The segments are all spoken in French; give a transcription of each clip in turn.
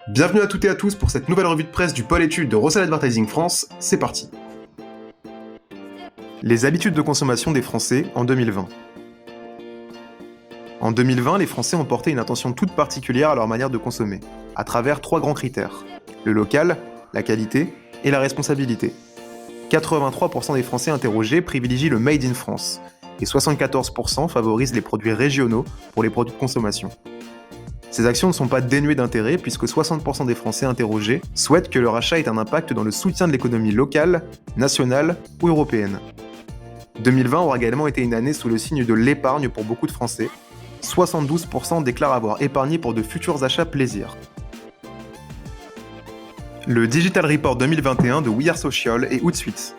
Bienvenue à toutes et à tous pour cette nouvelle revue de presse du pôle études de Rossel Advertising France, c'est parti. Les habitudes de consommation des Français en 2020. En 2020, les Français ont porté une attention toute particulière à leur manière de consommer, à travers 3 grands critères, le local, la qualité et la responsabilité. 83% des Français interrogés privilégient le Made in France, et 74% favorisent les produits régionaux pour les produits de consommation. Ces actions ne sont pas dénuées d'intérêt puisque 60% des Français interrogés souhaitent que leur achat ait un impact dans le soutien de l'économie locale, nationale ou européenne. 2020 aura également été une année sous le signe de l'épargne pour beaucoup de Français. 72% déclarent avoir épargné pour de futurs achats plaisir. Le Digital Report 2021 de We Are Social et Hootsuite.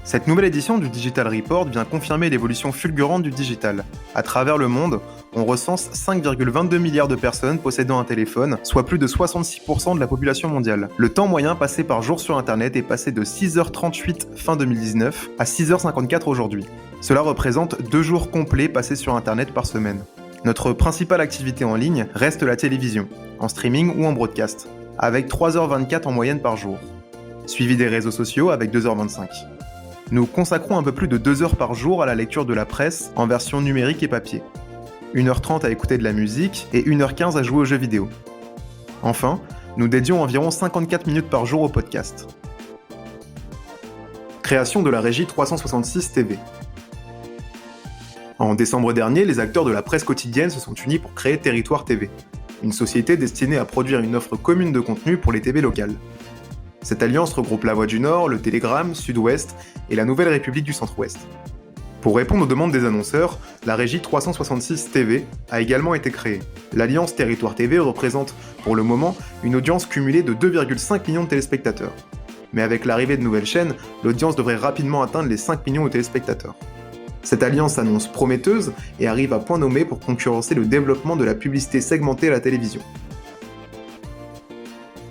Cette nouvelle édition du Digital Report vient confirmer l'évolution fulgurante du digital. À travers le monde, on recense 5,22 milliards de personnes possédant un téléphone, soit plus de 66% de la population mondiale. Le temps moyen passé par jour sur Internet est passé de 6h38 fin 2019 à 6h54 aujourd'hui. Cela représente 2 jours complets passés sur Internet par semaine. Notre principale activité en ligne reste la télévision, en streaming ou en broadcast, avec 3h24 en moyenne par jour, suivi des réseaux sociaux avec 2h25. Nous consacrons un peu plus de 2 heures par jour à la lecture de la presse en version numérique et papier. 1h30 à écouter de la musique et 1h15 à jouer aux jeux vidéo. Enfin, nous dédions environ 54 minutes par jour au podcast. Création de la régie 366 TV. En décembre dernier, les acteurs de la presse quotidienne se sont unis pour créer Territoire TV, une société destinée à produire une offre commune de contenu pour les TV locales. Cette alliance regroupe La Voix du Nord, Le Télégramme, Sud-Ouest et la Nouvelle République du Centre-Ouest. Pour répondre aux demandes des annonceurs, la régie 366 TV a également été créée. L'alliance Territoire TV représente, pour le moment, une audience cumulée de 2,5 millions de téléspectateurs. Mais avec l'arrivée de nouvelles chaînes, l'audience devrait rapidement atteindre les 5 millions de téléspectateurs. Cette alliance s'annonce prometteuse et arrive à point nommé pour concurrencer le développement de la publicité segmentée à la télévision.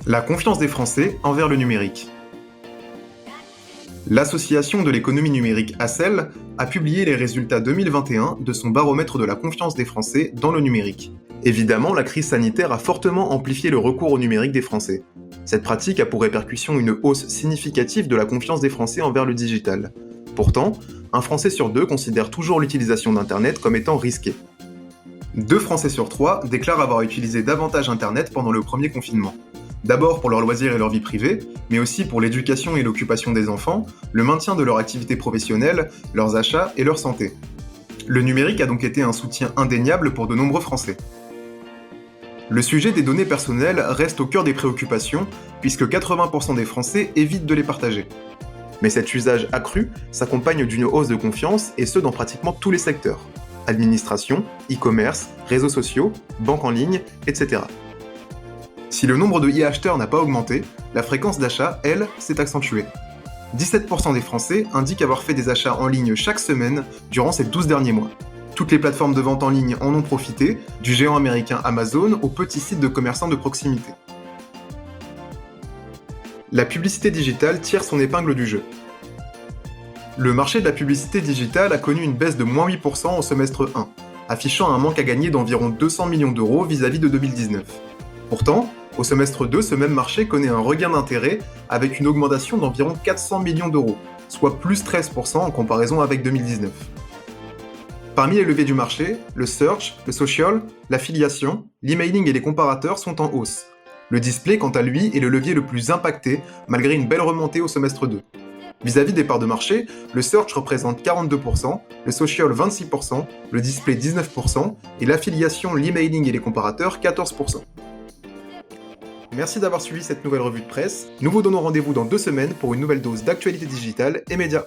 La confiance des Français envers le numérique. L'Association de l'économie numérique ACEL a publié les résultats 2021 de son baromètre de la confiance des Français dans le numérique. Évidemment, la crise sanitaire a fortement amplifié le recours au numérique des Français. Cette pratique a pour répercussion une hausse significative de la confiance des Français envers le digital. Pourtant, un Français sur 2 considère toujours l'utilisation d'Internet comme étant risquée. 2 Français sur 3 déclarent avoir utilisé davantage Internet pendant le premier confinement. D'abord pour leurs loisirs et leur vie privée, mais aussi pour l'éducation et l'occupation des enfants, le maintien de leur activité professionnelle, leurs achats et leur santé. Le numérique a donc été un soutien indéniable pour de nombreux Français. Le sujet des données personnelles reste au cœur des préoccupations, puisque 80% des Français évitent de les partager. Mais cet usage accru s'accompagne d'une hausse de confiance, et ce dans pratiquement tous les secteurs. Administration, e-commerce, réseaux sociaux, banque en ligne, etc. Si le nombre de e-acheteurs n'a pas augmenté, la fréquence d'achat, elle, s'est accentuée. 17% des Français indiquent avoir fait des achats en ligne chaque semaine durant ces 12 derniers mois. Toutes les plateformes de vente en ligne en ont profité, du géant américain Amazon aux petits sites de commerçants de proximité. La publicité digitale tire son épingle du jeu. Le marché de la publicité digitale a connu une baisse de moins 8% au semestre 1, affichant un manque à gagner d'environ 200 millions d'euros vis-à-vis de 2019. Pourtant, au semestre 2, ce même marché connaît un regain d'intérêt avec une augmentation d'environ 400 millions d'euros, soit plus 13% en comparaison avec 2019. Parmi les leviers du marché, le search, le social, l'affiliation, l'emailing et les comparateurs sont en hausse. Le display, quant à lui, est le levier le plus impacté, malgré une belle remontée au semestre 2. Vis-à-vis des parts de marché, le search représente 42%, le social 26%, le display 19% et l'affiliation, l'emailing et les comparateurs 14%. Merci d'avoir suivi cette nouvelle revue de presse. Nous vous donnons rendez-vous dans 2 semaines pour une nouvelle dose d'actualité digitale et médias.